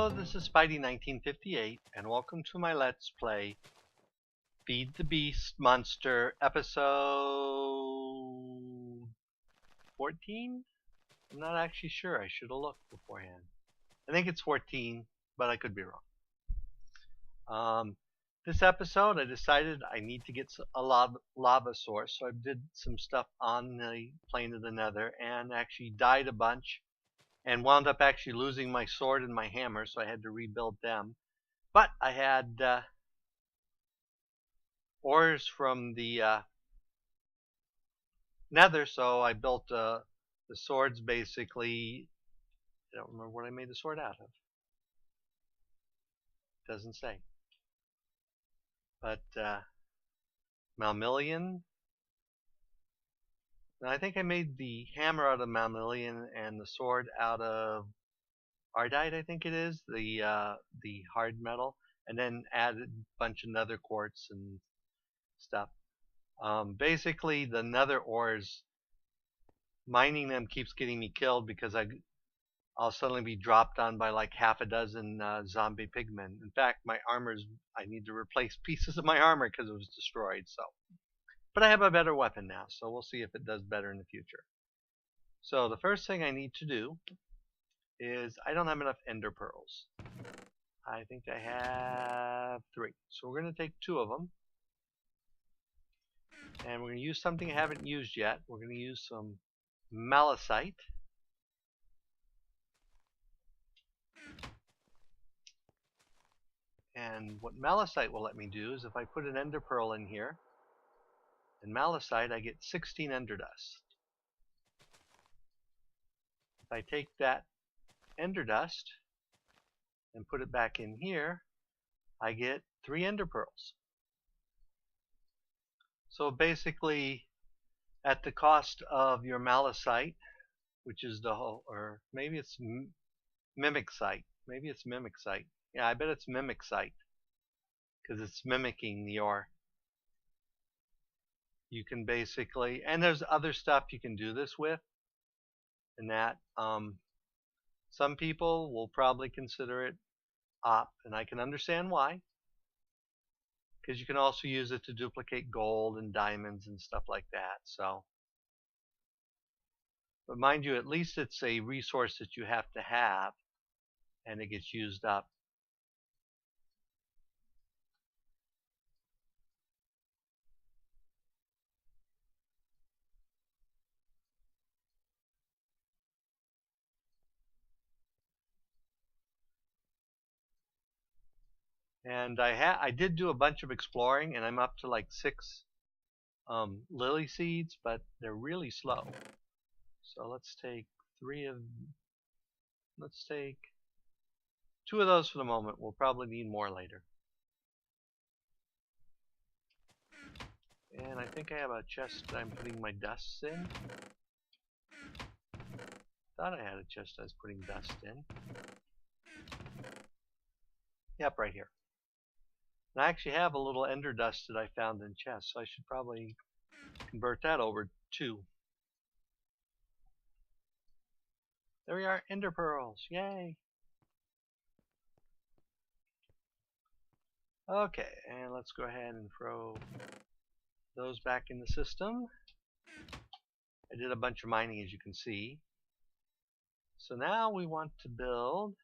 Hello, this is Spidey1958, and welcome to my Let's Play Feed the Beast Monster episode 14? I'm not actually sure. I should have looked beforehand. I think it's 14, but I could be wrong. This episode, I decided I need to get a lava source, so I did some stuff on the plane of the Nether and actually died a bunch. And wound up actually losing my sword and my hammer, so I had to rebuild them. But I had ores from the Nether, so I built the swords basically. I don't remember what I made the sword out of. Doesn't say. But Malmillion. Now, I think I made the hammer out of Malmillion and the sword out of Ardite, I think it is, the hard metal, and then added a bunch of nether quartz and stuff. Basically, the nether ores, mining them keeps getting me killed because I'll suddenly be dropped on by like half a dozen zombie pigmen. In fact, my armor's, I need to replace pieces of my armor because it was destroyed. So, but I have a better weapon now, so we'll see if it does better in the future. So the first thing I need to do is, I don't have enough ender pearls. I think I have 3. So we're going to take 2 of them. And we're going to use something I haven't used yet. We're going to use some malachite. And what malachite will let me do is if I put an ender pearl in here, and malachite, I get 16 ender dust. If I take that ender dust and put it back in here, I get 3 ender pearls. So basically, at the cost of your malachite, which is the whole, or maybe it's mimicite. Maybe it's mimicite. Yeah, I bet it's mimicite because it's mimicking the ore. You can basically, and there's other stuff you can do this with, and that some people will probably consider it op, and I can understand why, because you can also use it to duplicate gold and diamonds and stuff like that. So, but mind you, at least it's a resource that you have to have, and it gets used up. And I did do a bunch of exploring, and I'm up to like 6 lily seeds, but they're really slow. So let's take 2 of those for the moment. We'll probably need more later. And I think I have a chest that I'm putting my dusts in. Thought I had a chest I was putting dust in. Yep, right here. And I actually have a little ender dust that I found in chest, so I should probably convert that over too. There we are, ender pearls, yay! Okay, and let's go ahead and throw those back in the system. I did a bunch of mining, as you can see. So now we want to build,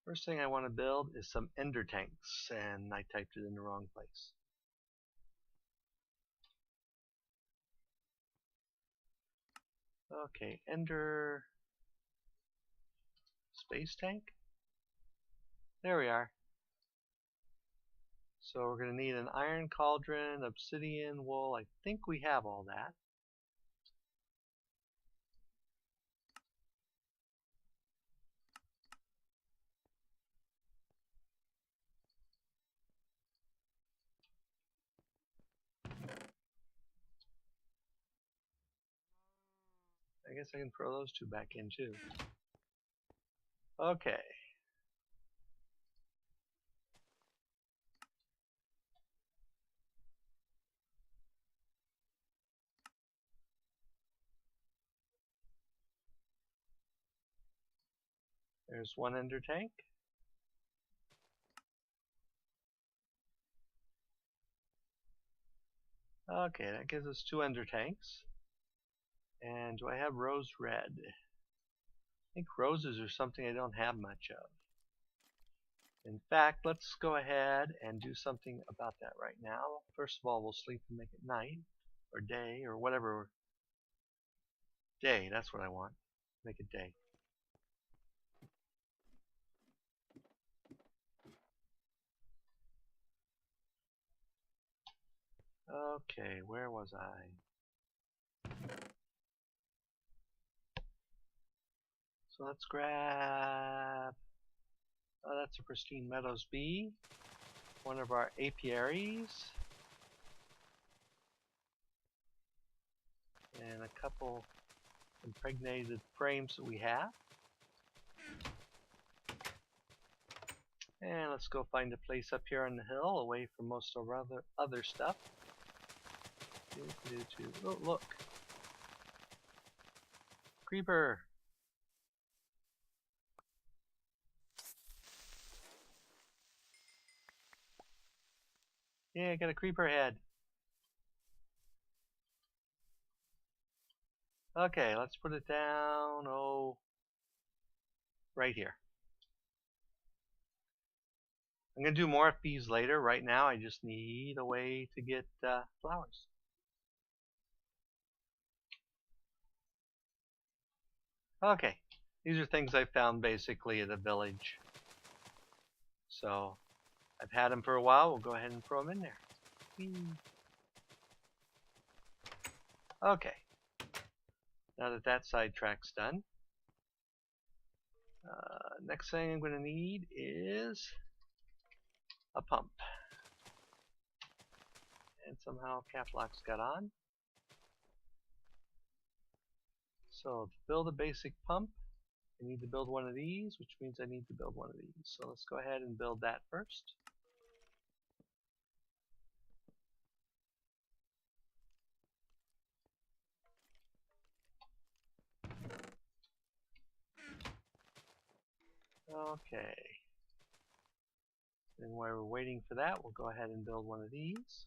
first thing I want to build is some ender tanks, and I typed it in the wrong place. Okay, ender space tank. There we are. So we're going to need an iron cauldron, obsidian, wool. I think we have all that. I guess I can throw those 2 back in too. Okay. There's one ender tank. Okay, that gives us 2 ender tanks. And do I have rose red? I think roses are something I don't have much of. In fact, let's go ahead and do something about that right now. First of all, we'll sleep and make it night, or day, or whatever. Day, that's what I want. Make it day. Okay, where was I? So let's grab, oh, that's a pristine meadows bee, one of our apiaries, and a couple impregnated frames that we have. And let's go find a place up here on the hill, away from most of our other stuff. Oh, look! Creeper! Yeah, I got a creeper head. Okay, let's put it down, oh, right here. I'm going to do more of these later. Right now, I just need a way to get flowers. Okay, these are things I found basically at a village. So, I've had them for a while. We'll go ahead and throw them in there. Okay, now that that sidetrack's done, next thing I'm going to need is a pump. And somehow cap lock's got on. So to build a basic pump, I need to build one of these, which means I need to build one of these. So let's go ahead and build that first. Okay. And while we're waiting for that, we'll go ahead and build one of these.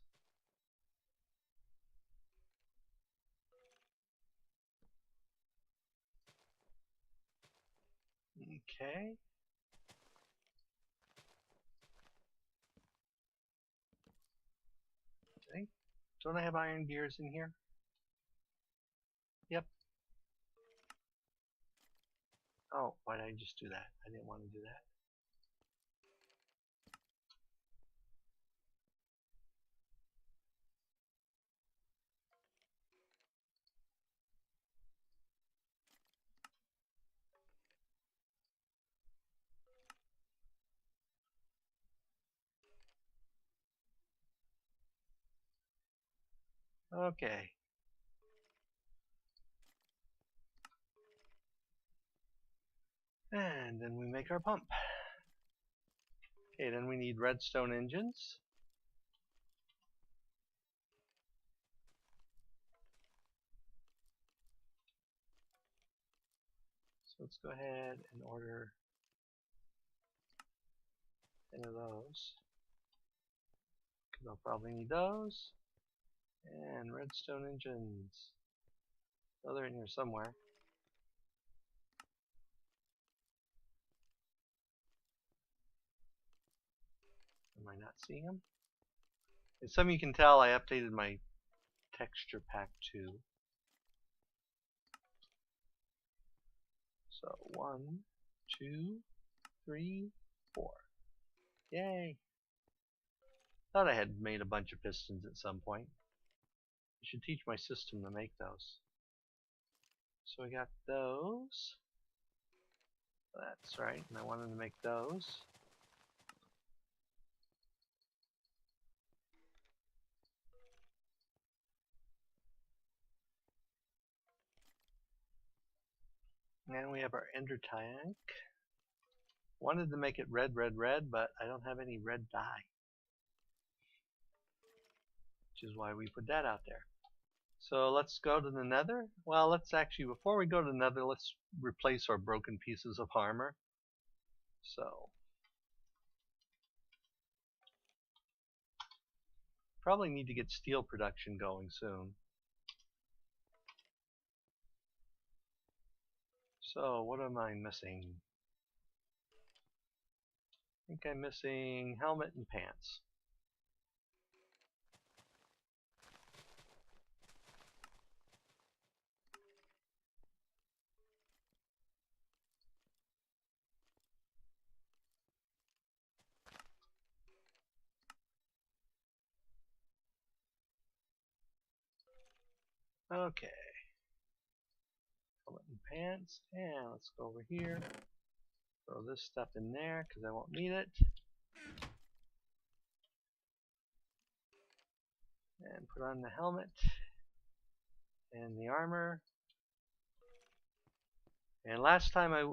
Okay. Okay. Don't I have iron gears in here? Yep. Oh, why did I just do that? I didn't want to do that. Okay. And then we make our pump. Okay, then we need redstone engines. So let's go ahead and order 10 of those. Because I'll probably need those. And redstone engines. Oh, they're in here somewhere. Am I not seeing them? As some of you can tell, I updated my texture pack too. So 1, 2, 3, 4. Yay! Thought I had made a bunch of pistons at some point. I should teach my system to make those. So we got those. That's right, and I wanted to make those. And we have our ender tank. Wanted to make it red, red, red, but I don't have any red dye. Which is why we put that out there. So let's go to the nether. Well, let's actually, before we go to the nether, let's replace our broken pieces of armor. So probably need to get steel production going soon. So what am I missing? I think I'm missing helmet and pants. Okay. Helmet and pants. And let's go over here. Throw this stuff in there because I won't need it. And put on the helmet and the armor. And last time I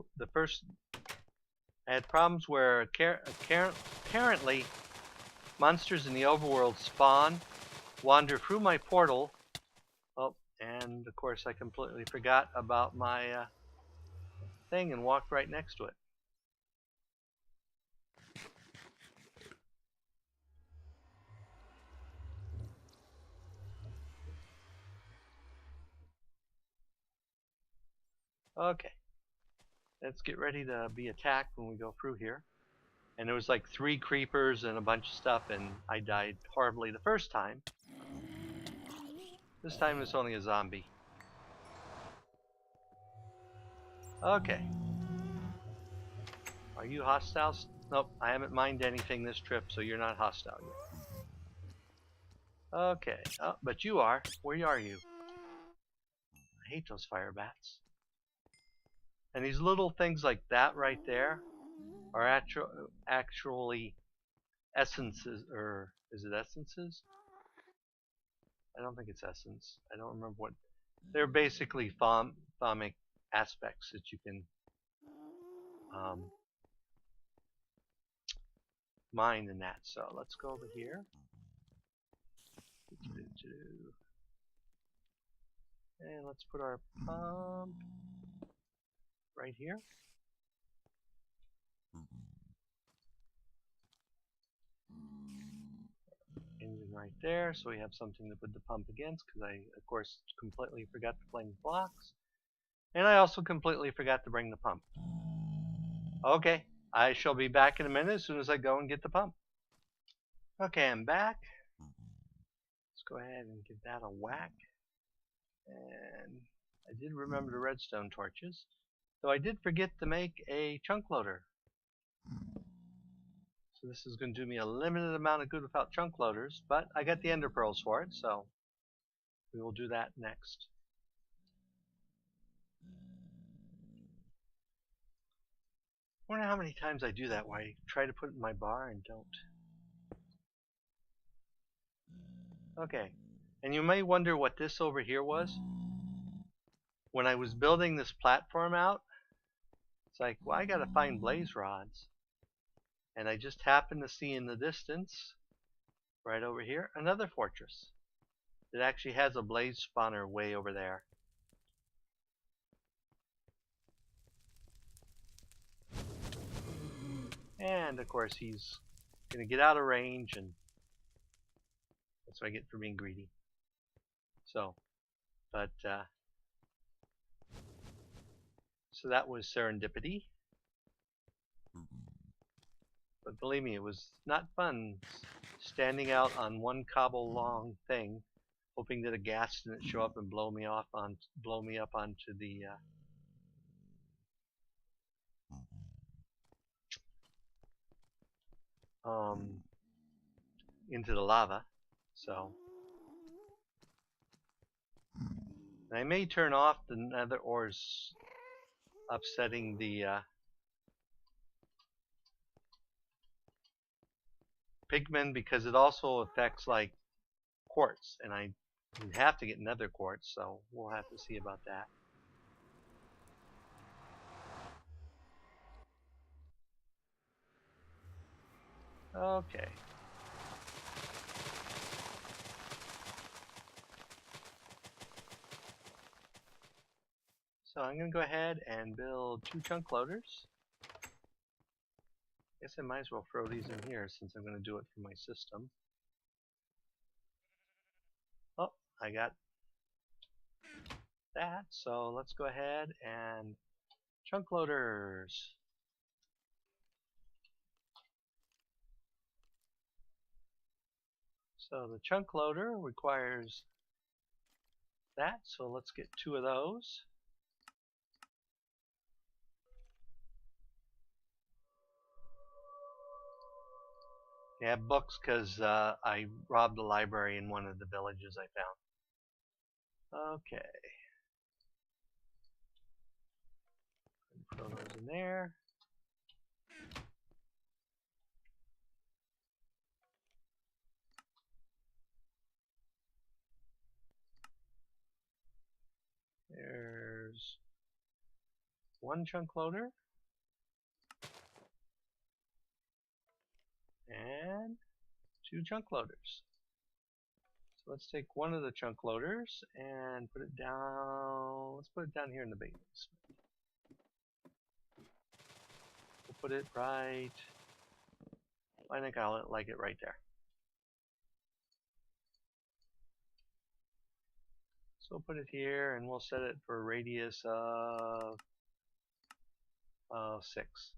had problems where apparently monsters in the overworld spawn, wander through my portal. Oh, and of course I completely forgot about my thing and walked right next to it. Okay, let's get ready to be attacked when we go through here. And there was like 3 creepers and a bunch of stuff, and I died horribly the first time. This time it's only a zombie. Okay. Are you hostiles? Nope, I haven't mined anything this trip, so you're not hostile yet. Okay, oh, but you are. Where are you? I hate those fire bats. And these little things like that right there are actually essences, or is it essences? I don't think it's essence. I don't remember what. They're basically thaumic aspects that you can mine in that. So let's go over here. And let's put our pump right here. Engine right there, so we have something to put the pump against, because I, of course, completely forgot to bring the blocks. And I also completely forgot to bring the pump. Okay, I shall be back in a minute as soon as I go and get the pump. Okay, I'm back. Let's go ahead and give that a whack. And I did remember the redstone torches, though I did forget to make a chunk loader. So this is going to do me a limited amount of good without chunk loaders, but I got the ender pearls for it, so we will do that next. I wonder how many times I do that, where I try to put it in my bar and don't. Okay, and you may wonder what this over here was. When I was building this platform out, it's like, well, I gotta find blaze rods. And I just happened to see in the distance, right over here, another fortress. It actually has a blaze spawner way over there. And of course he's gonna get out of range, and that's what I get for being greedy. So, but so that was serendipity. But believe me, it was not fun standing out on one cobble long thing, hoping that a gas didn't show up and blow me up onto the into the lava. So and I may turn off the nether ores, upsetting the pigmen, because it also affects like quartz, and I have to get nether quartz, so we'll have to see about that. Okay. So I'm going to go ahead and build 2 chunk loaders. Guess I might as well throw these in here since I'm going to do it for my system. Oh, I got that. So let's go ahead and chunk loaders. So the chunk loader requires that, so let's get 2 of those. I have books because I robbed a library in one of the villages I found. Okay. Throw those in there. There's 1 chunk loader. And 2 chunk loaders. So let's take one of the chunk loaders and put it down. Let's put it down here in the basement. We'll put it right. I think I'll like it right there. So we'll put it here and we'll set it for a radius of 6.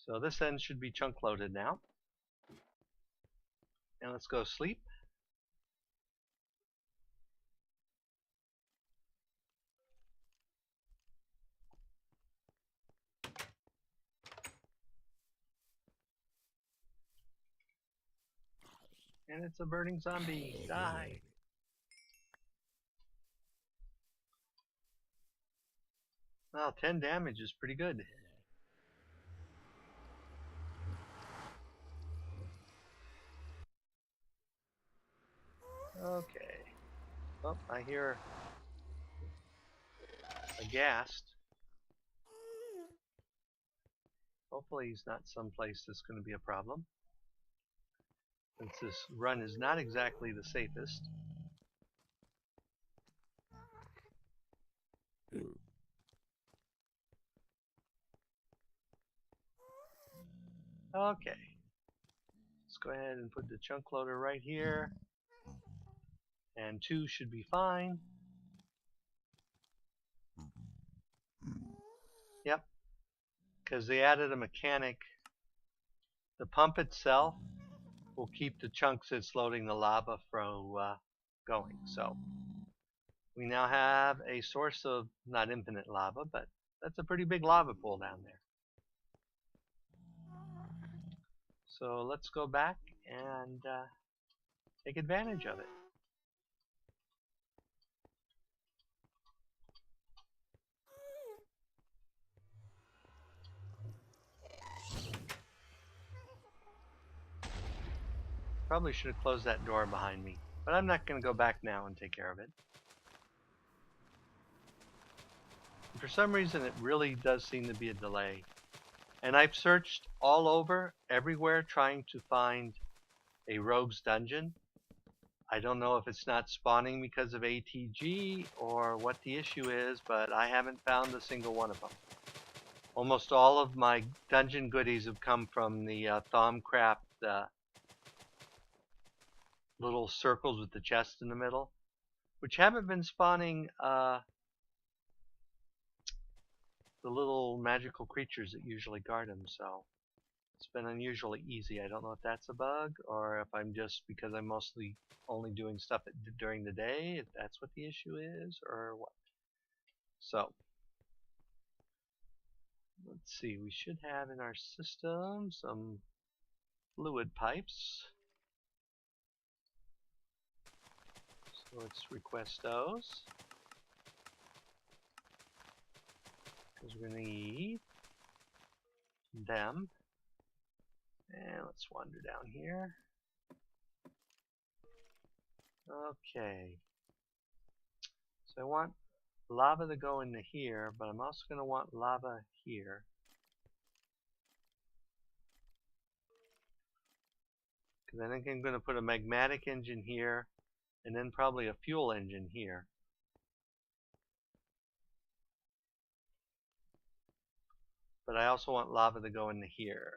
So this end should be chunk loaded now. And let's go sleep. And it's a burning zombie. Die. Well, 10 damage is pretty good. Okay. Oh, I hear a ghast. Hopefully he's not someplace that's going to be a problem, since this run is not exactly the safest. Okay. Let's go ahead and put the chunk loader right here. And 2 should be fine. Yep. Because they added a mechanic. The pump itself will keep the chunks it's loading the lava from going. So we now have a source of not infinite lava, but that's a pretty big lava pool down there. So let's go back and take advantage of it. Probably should have closed that door behind me, but I'm not going to go back now and take care of it. And for some reason it really does seem to be a delay. And I've searched all over, everywhere, trying to find a rogue's dungeon. I don't know if it's not spawning because of ATG or what the issue is, but I haven't found a single one of them. Almost all of my dungeon goodies have come from the Thaumcraft little circles with the chest in the middle, which haven't been spawning the little magical creatures that usually guard them, so it's been unusually easy. I don't know if that's a bug or if I'm just, because I'm mostly only doing stuff during the day, if that's what the issue is or what. So let's see, we should have in our system some fluid pipes. So let's request those, because we're going to need them. And let's wander down here. Okay. So I want lava to go into here, but I'm also going to want lava here. Because I think I'm going to put a magmatic engine here, and then probably a fuel engine here. but I also want lava to go into here.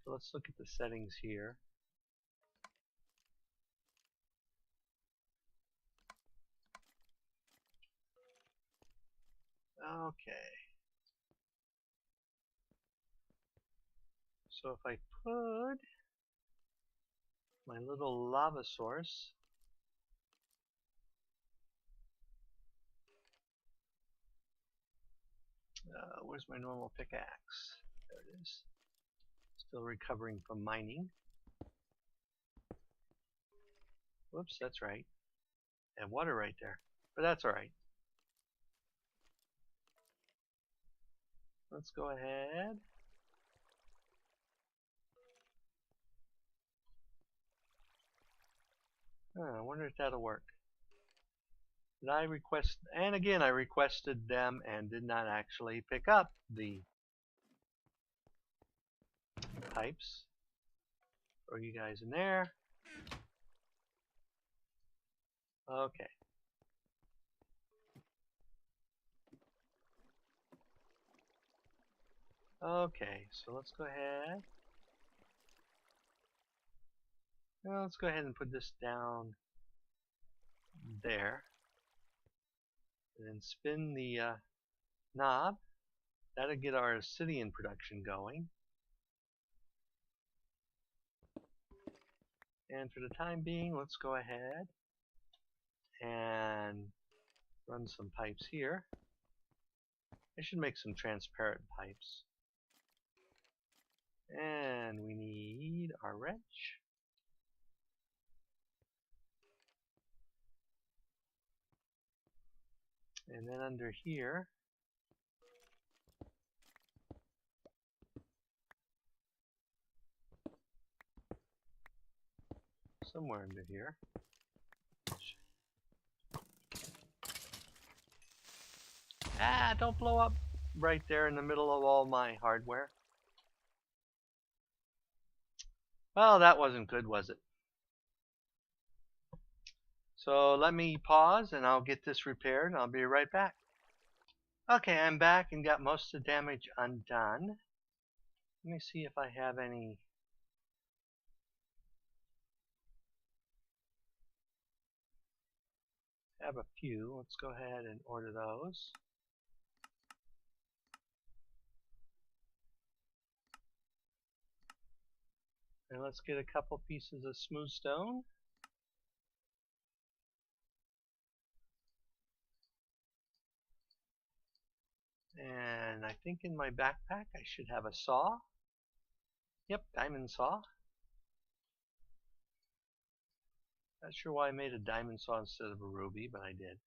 So let's look at the settings here. Okay. So if I put my little lava source where's my normal pickaxe? There it is. Still recovering from mining. Whoops, that's right. And water right there. But that's alright. Let's go ahead. I wonder if that'll work. Did I request, and again I requested them and did not actually pick up the pipes. Throw you guys in there. Okay. Okay, so let's go ahead. Well, let's go ahead and put this down there. And then spin the knob. That'll get our obsidian production going. And for the time being, let's go ahead and run some pipes here. I should make some transparent pipes. And we need our wrench. And then under here, somewhere under here, don't blow up right there in the middle of all my hardware. Well, that wasn't good, was it? So let me pause and I'll get this repaired and I'll be right back. Okay, I'm back and got most of the damage undone. Let me see if I have any. I have a few. Let's go ahead and order those. And let's get a couple pieces of smooth stone. And I think in my backpack I should have a saw. Yep, diamond saw. Not sure why I made a diamond saw instead of a ruby, but I did.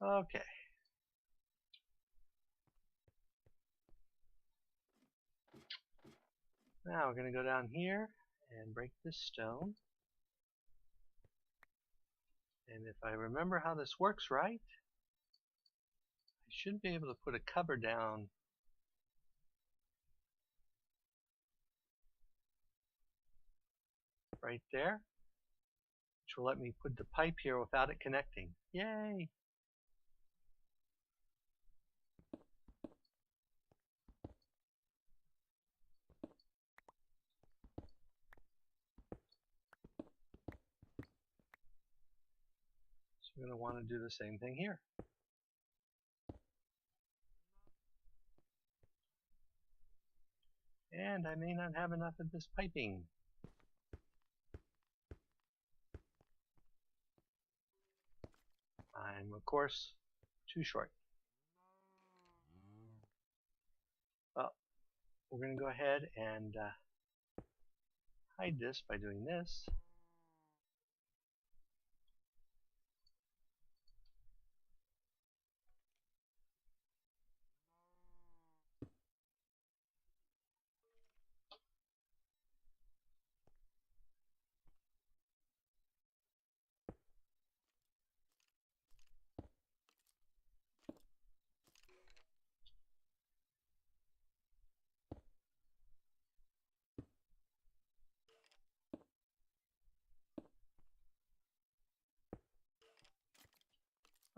Okay. Now we're going to go down here and break this stone. And if I remember how this works right, I should be able to put a cover down right there, which will let me put the pipe here without it connecting. Yay! So we're going to want to do the same thing here. And I may not have enough of this piping. I'm, of course, too short. Well, we're going to go ahead and hide this by doing this.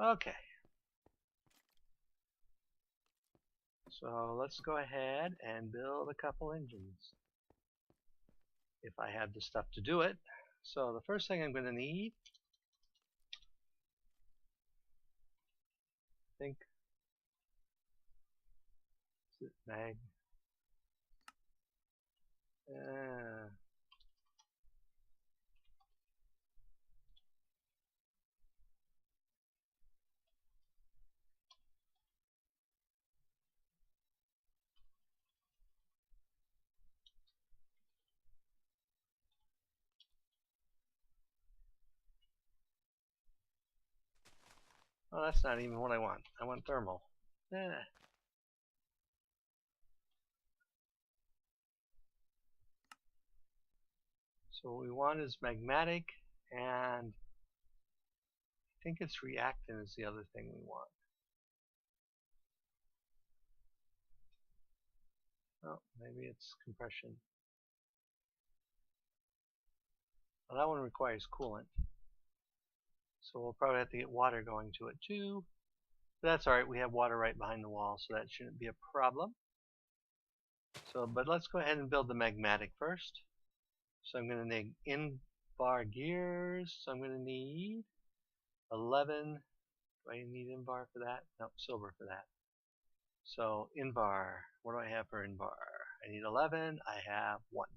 Okay. So let's go ahead and build a couple engines, if I have the stuff to do it. So the first thing I'm going to need, I think, is it mag? Uh, oh, that's not even what I want. I want thermal. Eh. So what we want is magmatic, and I think it's reactant is the other thing we want. Oh, maybe it's compression. Well, that one requires coolant. So we'll probably have to get water going to it too. But that's alright, we have water right behind the wall, so that shouldn't be a problem. So, but let's go ahead and build the magmatic first. So I'm going to need in-bar gears. So I'm going to need 11. Do I need in-bar for that? No, silver for that. So in-bar, what do I have for in-bar? I need 11. I have 1.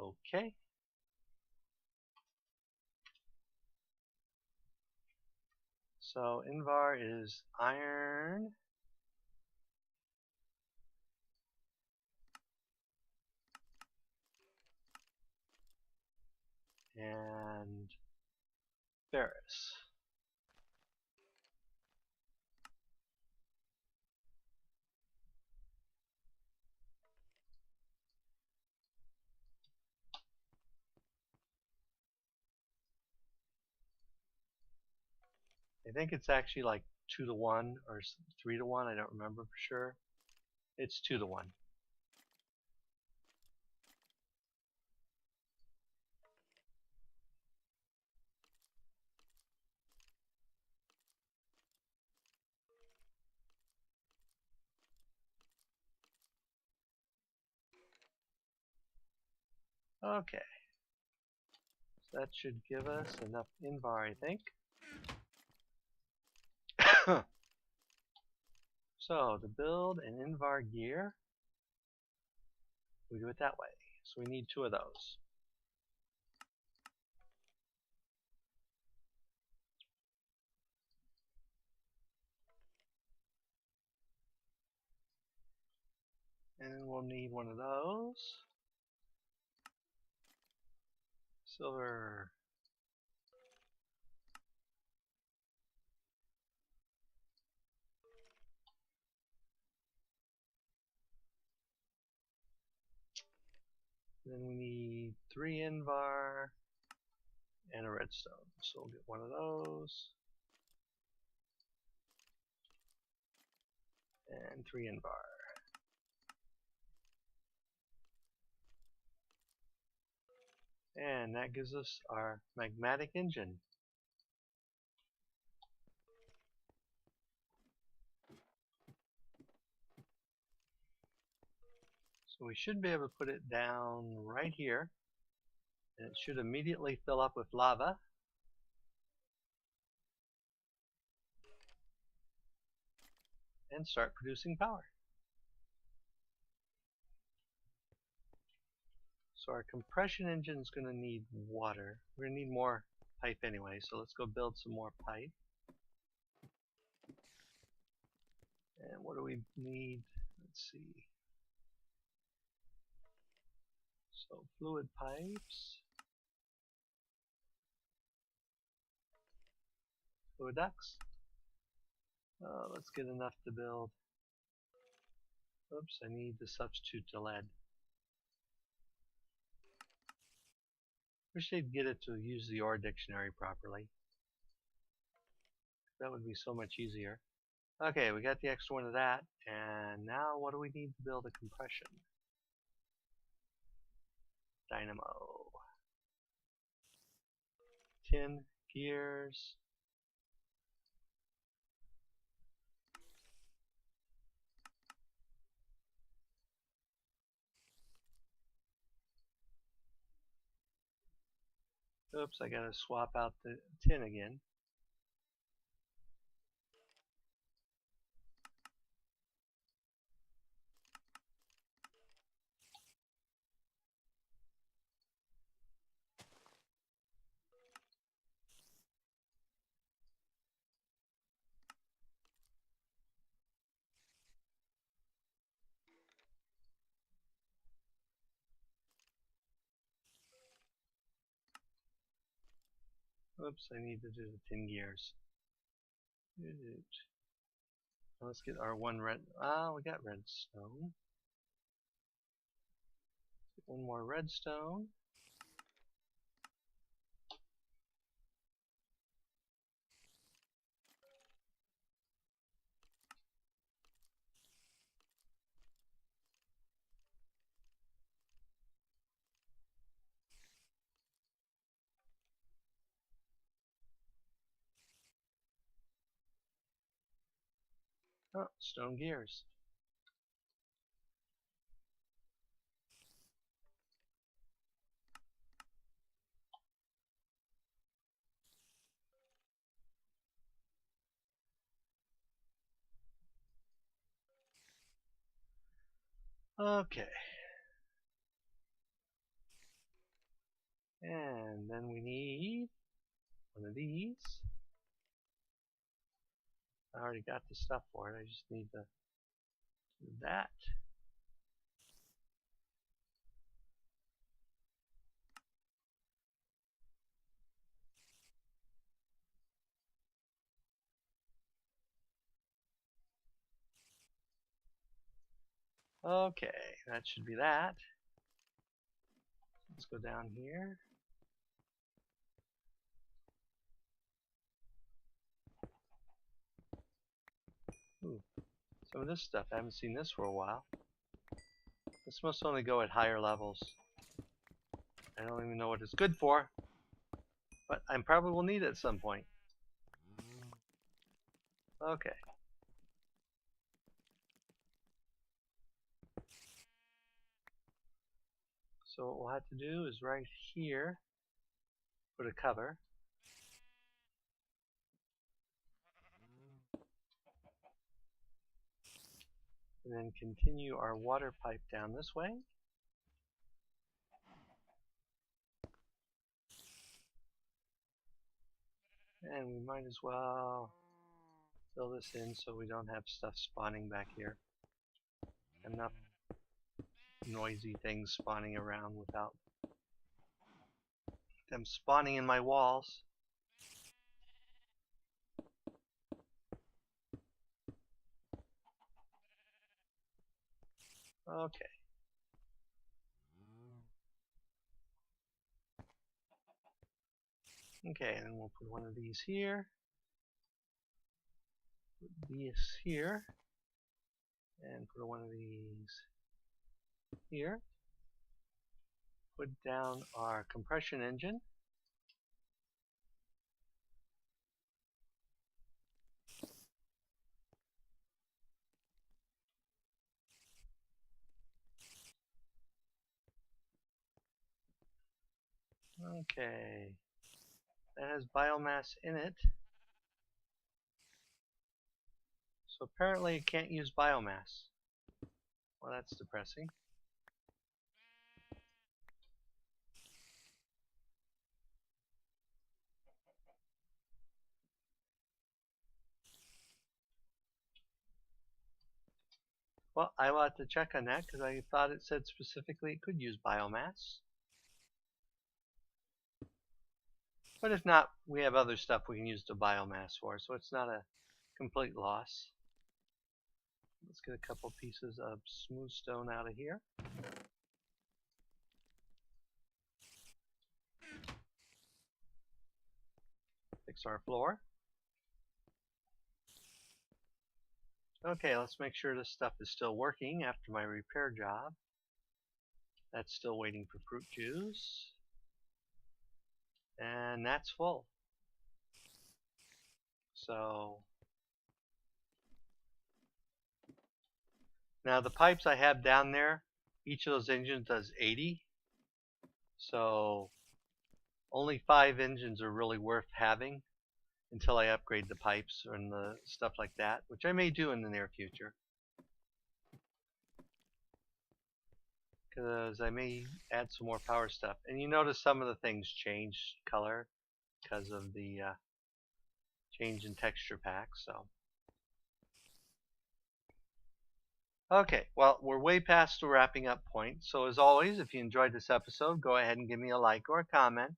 Okay. So in-bar is iron. And ferrous. I think it's actually like 2 to 1 or 3 to 1. I don't remember for sure. It's 2 to 1. Okay. So that should give us enough in-bar, I think. So to build an in-bar gear, we do it that way. So we need 2 of those. And we'll need 1 of those. Silver. Then we need 3 in-bar and a redstone. So we'll get 1 of those. And 3 in-bar. And that gives us our magmatic engine. So we should be able to put it down right here. And it should immediately fill up with lava. And start producing power. So our compression engine is going to need water. We're going to need more pipe anyway, so let's go build some more pipe. And what do we need? Let's see. So fluid pipes. Fluid ducts. Let's get enough to build. Oops, I need to substitute to lead. Wish they'd get it to use the OR dictionary properly. That would be so much easier. Okay, we got the extra one of that, and now what do we need to build a compression? Dynamo. . 10 gears. Oops, I gotta swap out the tin again. Oops, I need to do the tin gears. Let's get our one red. We got redstone. Get one more redstone. Oh, stone gears. Okay. And then we need one of these. I already got the stuff for it. I just need to do that. Okay, that should be that. Let's go down here. Ooh, some of this stuff, I haven't seen this for a while. This must only go at higher levels. I don't even know what it's good for, but I probably will need it at some point. Okay. So what we'll have to do is right here, put a cover. And then continue our water pipe down this way. And we might as well fill this in so we don't have stuff spawning back here. Enough noisy things spawning around without them spawning in my walls. Okay. Okay, and then we'll put one of these here. Put these here. And put one of these here. Put down our compression engine. Okay. That has biomass in it. So apparently it can't use biomass. Well, that's depressing. Well, I will have to check on that because I thought it said specifically it could use biomass. But if not, we have other stuff we can use the biomass for, so it's not a complete loss. Let's get a couple pieces of smooth stone out of here. Fix our floor. Okay, let's make sure this stuff is still working after my repair job. That's still waiting for fruit juice. And that's full. So now the pipes I have down there, each of those engines does 80. So only 5 engines are really worth having until I upgrade the pipes and the stuff like that, which I may do in the near future. Because I may add some more power stuff. And you notice some of the things change color because of the change in texture pack. So, okay, well, we're way past the wrapping up point. So as always, if you enjoyed this episode, go ahead and give me a like or a comment.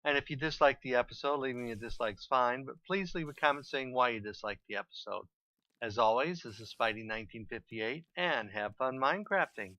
And if you disliked the episode, leaving me a dislike's fine, but please leave a comment saying why you disliked the episode. As always, this is Spidey1958, and have fun Minecrafting!